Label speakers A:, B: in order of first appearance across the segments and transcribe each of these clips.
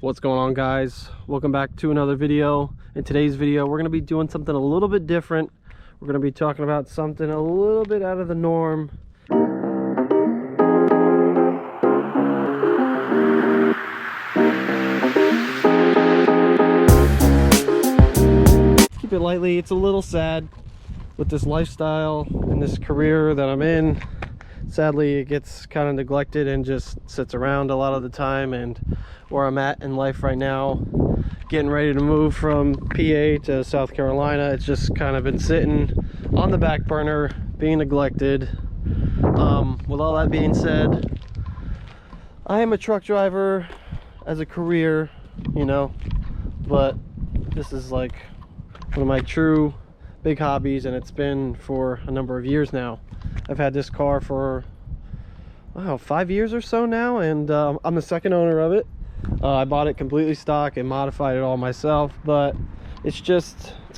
A: What's going on, guys? Welcome back to another video. In today's video we're going to be doing something a little bit different. We're going to be talking about something a little bit out of the norm. Keep it lightly. It's a little sad with this lifestyle and this career that I'm in. Sadly, it gets kind of neglected and just sits around a lot of the time. And where I'm at in life right now, getting ready to move from PA to South Carolina, it's just kind of been sitting on the back burner, being neglected. With all that being said, I am a truck driver as a career, you know, but this is like one of my true big hobbies, and it's been for a number of years now. I've had this car for, wow, 5 years or so now, and I'm the second owner of it. I bought it completely stock and modified it all myself, but it's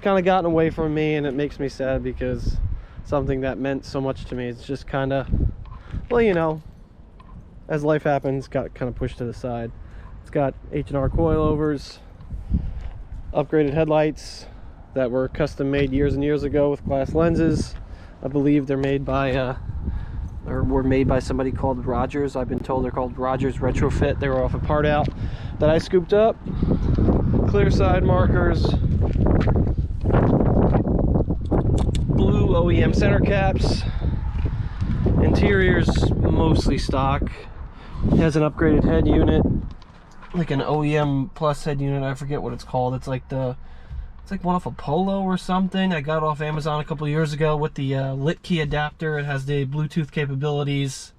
A: kind of gotten away from me, and it makes me sad because something that meant so much to me, it's just kind of, well, you know, as life happens, got kind of pushed to the side. It's got H&R coilovers, upgraded headlights that were custom made years and years ago with glass lenses. I believe they're made by or were made by somebody called Rogers. I've been told they're called Rogers Retrofit. They were off a part out that I scooped up. Clear side markers, blue OEM center caps. Interior's mostly stock. It has an upgraded head unit, like an OEM plus head unit. I forget what it's called. It's like one off a Polo or something. I got it off Amazon a couple years ago with the Litke adapter. It has the Bluetooth capabilities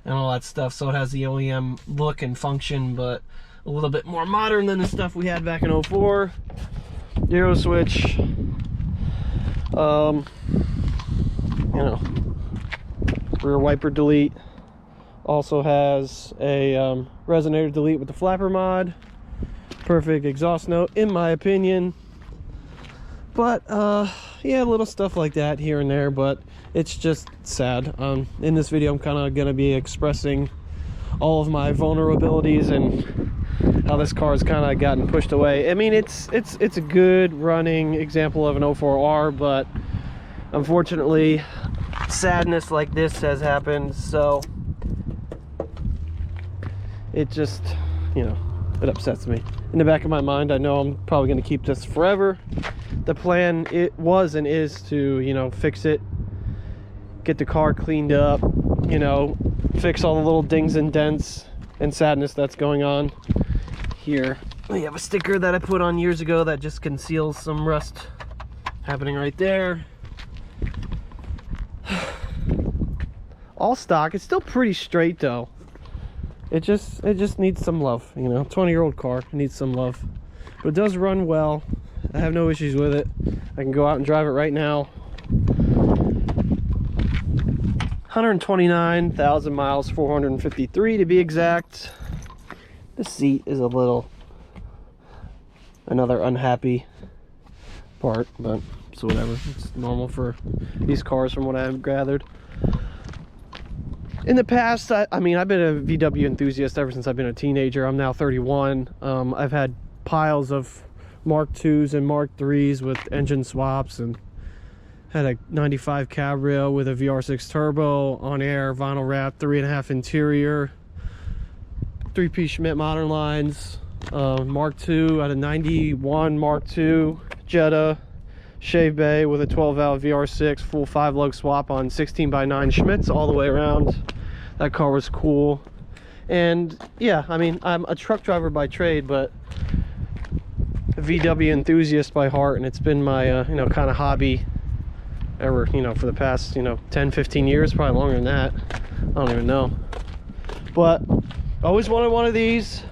A: and all that stuff, so it has the OEM look and function, but a little bit more modern than the stuff we had back in 04. Euro switch. You know, rear wiper delete. Also has a resonator delete with the flapper mod. Perfect exhaust note in my opinion. But yeah, little stuff like that here and there, but it's just sad. In this video I'm kind of gonna be expressing all of my vulnerabilities and how this car's kind of gotten pushed away. I mean, it's a good running example of an 04R, but unfortunately sadness like this has happened, so it just, you know, it upsets me. In the back of my mind, I know I'm probably going to keep this forever. The plan, it was and is to, you know, fix it, get the car cleaned up, you know, fix all the little dings and dents and sadness that's going on. Here we have a sticker that I put on years ago that just conceals some rust happening right there. All stock. It's still pretty straight though. It just needs some love, you know. 20-year-old car needs some love, but it does run well. I have no issues with it. I can go out and drive it right now. 129,000 miles, 453 to be exact. The seat is another unhappy part, but it's whatever. It's normal for these cars from what I've gathered. In the past, I mean, I've been a VW enthusiast ever since I've been a teenager. I'm now 31. I've had piles of Mark IIs and Mark IIIs with engine swaps, and had a 95 Cabrio with a VR6 turbo, on air, vinyl wrap, 3.5 interior, 3-piece Schmidt modern lines, Mark II, at a 91 Mark II Jetta, shave bay with a 12-valve VR6, full 5-lug swap on 16x9 Schmidts all the way around. That car was cool. And yeah, I mean, I'm a truck driver by trade, but a VW enthusiast by heart, and it's been my you know, kind of hobby ever, you know, for the past, you know, 10-15 years, probably longer than that. I don't even know. But I always wanted one of these.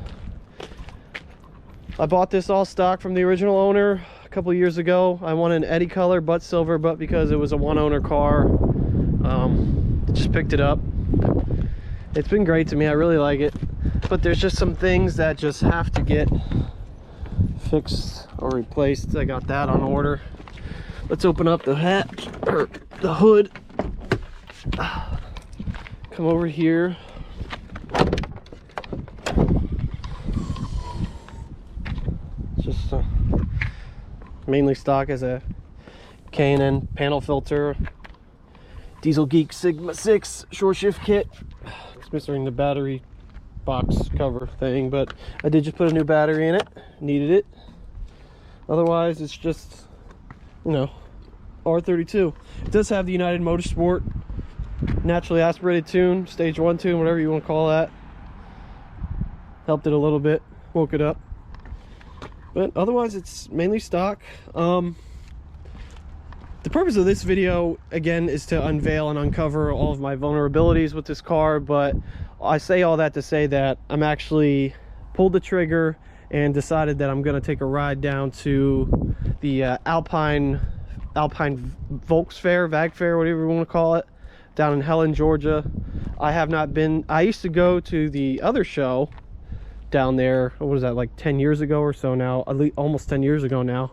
A: I bought this all stock from the original owner a couple years ago. I wanted an Eddie color, but silver, but because it was a one-owner car, just picked it up. It's been great to me. I really like it, but there's just some things that just have to get fixed or replaced. I got that on order. Let's open up the hatch, or the hood. Come over here. Just mainly stock as a K&N panel filter, Dieselgeek Sigma 6 short shift kit. It's missing the battery box cover thing, but I did just put a new battery in it. Needed it. Otherwise, it's just, you know, R32. It does have the United Motorsport naturally aspirated tune, stage 1 tune, whatever you want to call that. Helped it a little bit, woke it up. But otherwise, it's mainly stock. The purpose of this video, again, is to unveil and uncover all of my vulnerabilities with this car, but I say all that to say that I'm actually pulled the trigger and decided that I'm going to take a ride down to the Alpine Volks fair, VAG fair, whatever you want to call it, down in Helen, Georgia. I have not been. I used to go to the other show down there. What was that, like 10 years ago or so now? At least almost 10 years ago now.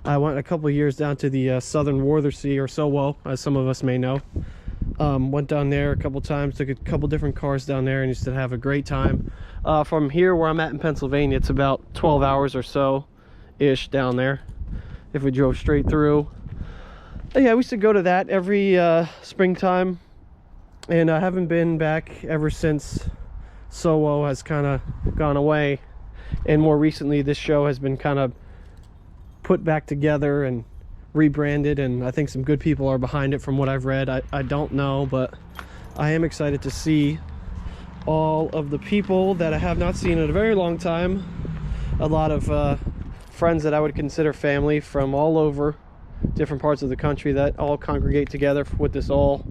A: I went a couple of years down to the Southern Warthersea, or SOWO, as some of us may know. Went down there a couple times, took a couple different cars down there, and used to have a great time. From here where I'm at in Pennsylvania, it's about 12 hours or so ish down there if we drove straight through. But yeah, we used to go to that every springtime, and I haven't been back ever since SOWO has kind of gone away. And more recently, this show has been kind of put back together and rebranded, and I think some good people are behind it from what I've read. I don't know, but I am excited to see all of the people that I have not seen in a very long time. A lot of friends that I would consider family from all over different parts of the country that all congregate together with this all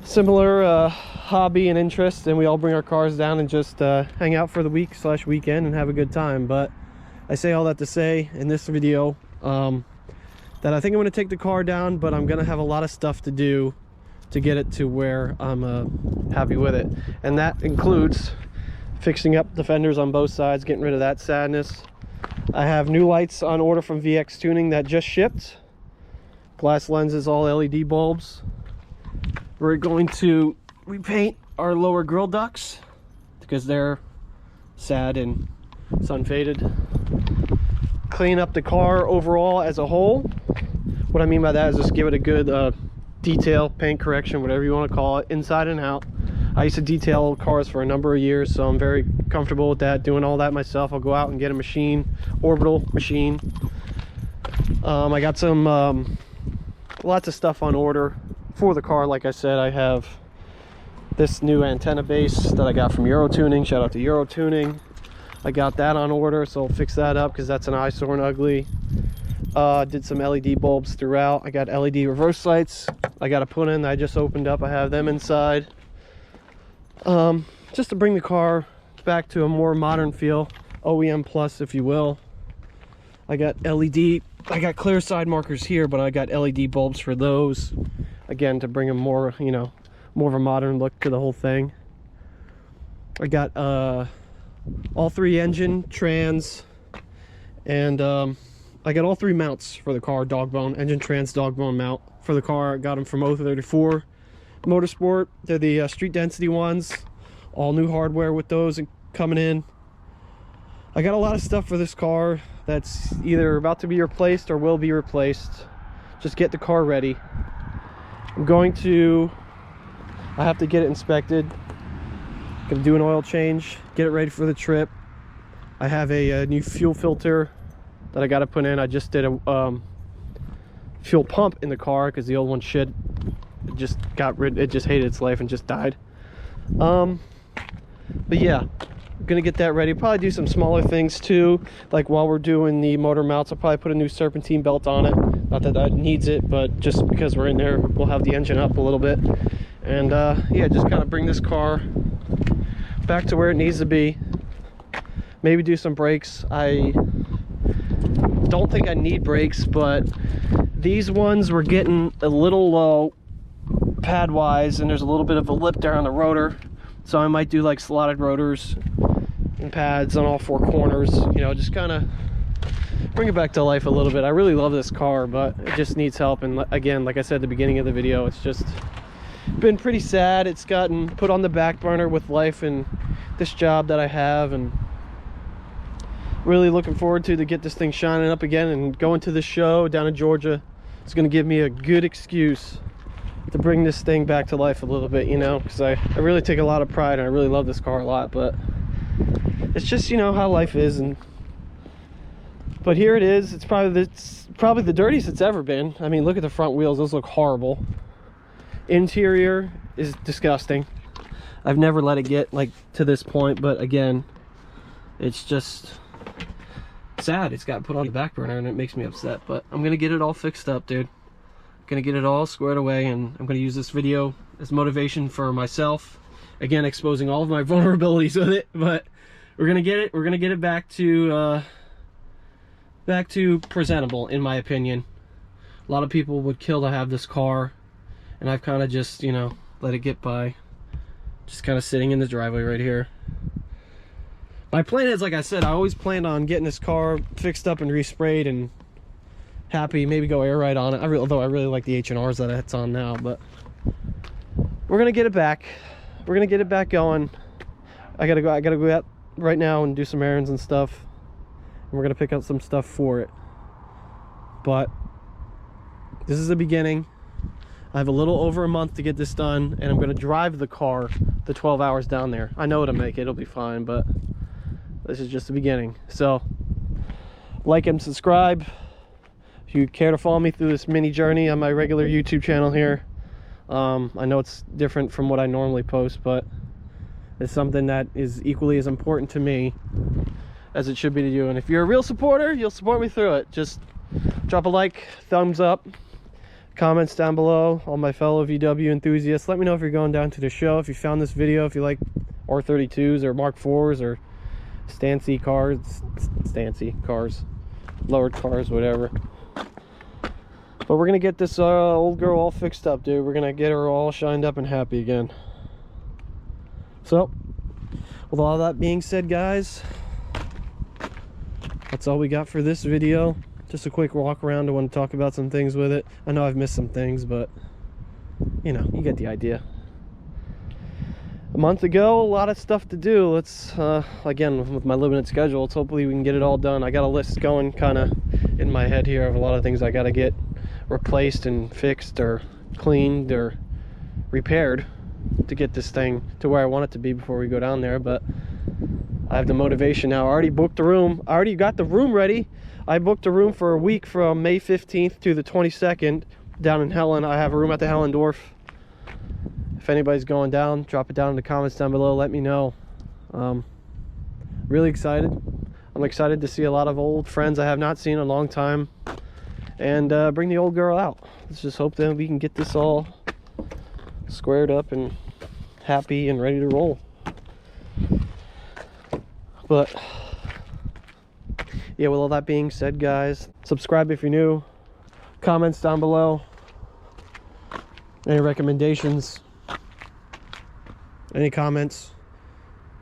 A: similar hobby and interest, and we all bring our cars down and just hang out for the week/weekend and have a good time. But I say all that to say in this video that I think I'm going to take the car down, but I'm going to have a lot of stuff to do to get it to where I'm happy with it. And that includes fixing up the fenders on both sides, getting rid of that sadness. I have new lights on order from VX Tuning that just shipped. Glass lenses, all LED bulbs. We're going to repaint our lower grill ducts because they're sad and sun faded. Clean up the car overall as a whole. What I mean by that is just give it a good detail, paint correction, whatever you want to call it, inside and out. I used to detail cars for a number of years, so I'm very comfortable with that, doing all that myself. I'll go out and get a machine, orbital machine. I got some lots of stuff on order for the car. Like I said, I have this new antenna base that I got from Euro Tuning. Shout out to Euro Tuning. I got that on order, so I'll fix that up because that's an eyesore and ugly. Did some LED bulbs throughout. I got LED reverse lights I got to put in. I just opened up. I have them inside. Just to bring the car back to a more modern feel, OEM plus, if you will. I got LED. I got clear side markers here, but I got LED bulbs for those. Again, to bring a more, you know, more of a modern look to the whole thing. I got all three engine, trans, and I got all three mounts for the car. Dog bone, engine, trans, dog bone mount for the car. I got them from 034 Motorsport. They're the street density ones. All new hardware with those coming in. I got a lot of stuff for this car that's either about to be replaced or will be replaced. Just get the car ready. I have to get it inspected. Gonna do an oil change, get it ready for the trip. I have a new fuel filter that I got to put in. I just did a fuel pump in the car because the old one it just hated its life and just died. But yeah, I'm gonna get that ready. Probably do some smaller things too, like while we're doing the motor mounts, I'll probably put a new serpentine belt on it. Not that that needs it, but just because we're in there, we'll have the engine up a little bit. And yeah, just kind of bring this car back to where it needs to be. Maybe do some brakes. I don't think I need brakes, but these ones were getting a little low pad wise, and there's a little bit of a lip there on the rotor, so I might do like slotted rotors and pads on all four corners, you know, just kind of bring it back to life a little bit. I really love this car, but it just needs help. And again, like I said at the beginning of the video, it's just been pretty sad. It's gotten put on the back burner with life and this job that I have, and really looking forward to get this thing shining up again, and going to the show down in Georgia. It's going to give me a good excuse to bring this thing back to life a little bit, you know, because I really take a lot of pride and I really love this car a lot, but it's just, you know, how life is. But here it is. It's probably the dirtiest it's ever been. I mean, look at the front wheels. Those look horrible. Interior is disgusting. I've never let it get like to this point, but again, it's just sad. It's got put on the back burner and it makes me upset, but I'm gonna get it all fixed up, dude. Gonna get it all squared away, and I'm gonna use this video as motivation for myself, again exposing all of my vulnerabilities with it. But we're gonna get it back to presentable, in my opinion. A lot of people would kill to have this car, and I've kind of just, you know, let it get by, just kind of sitting in the driveway right here. My plan is, like I said, I always planned on getting this car fixed up and resprayed and happy, maybe go air ride on it. Although I really like the H&Rs that it's on now, but we're gonna get it back. We're gonna get it back going. I gotta go out right now and do some errands and stuff, and we're gonna pick up some stuff for it. But this is the beginning. I have a little over a month to get this done, and I'm gonna drive the car the 12 hours down there. I know it'll make it, it'll be fine, but this is just the beginning. So like and subscribe if you care to follow me through this mini journey on my regular YouTube channel here. I know it's different from what I normally post, but it's something that is equally as important to me as it should be to you. And if you're a real supporter, you'll support me through it. Just drop a like, thumbs up, comments down below. All my fellow VW enthusiasts, let me know if you're going down to the show, if you found this video, if you like R32s or Mark 4s or stancy cars, lowered cars, whatever. But we're gonna get this old girl all fixed up, dude. We're gonna get her all shined up and happy again. So with all that being said, guys, that's all we got for this video. Just a quick walk around. I want to talk about some things with it. I know I've missed some things, but you know, you get the idea. A month ago, a lot of stuff to do. Let's again, with my limited schedule, let's hopefully we can get it all done. I got a list going kind of in my head here of a lot of things I got to get replaced and fixed or cleaned or repaired to get this thing to where I want it to be before we go down there. But I have the motivation now. I already booked the room. I already got the room ready. I booked a room for a week from May 15th to the 22nd down in Helen. I have a room at the Hellendorf. If anybody's going down, drop it down in the comments down below. Let me know. Really excited. I'm excited to see a lot of old friends I have not seen in a long time, and bring the old girl out. Let's just hope that we can get this all squared up and happy and ready to roll. But yeah, with all that being said, guys, subscribe if you're new, comments down below, any recommendations, any comments.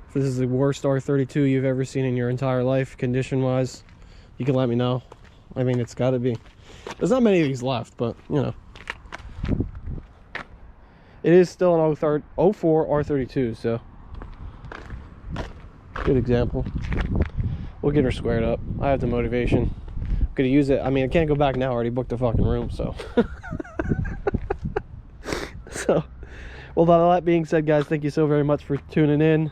A: If this is the worst R32 you've ever seen in your entire life, condition wise, you can let me know. I mean, it's got to be. There's not many of these left, but you know, it is still an 04 R32, so good example. We'll get her squared up. I have the motivation. I'm gonna use it. I mean, I can't go back now. I already booked the fucking room, so. So, well, with all that being said, guys, thank you so very much for tuning in.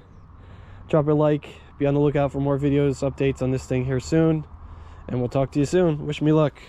A: Drop a like. Be on the lookout for more videos, updates on this thing here soon. And we'll talk to you soon. Wish me luck.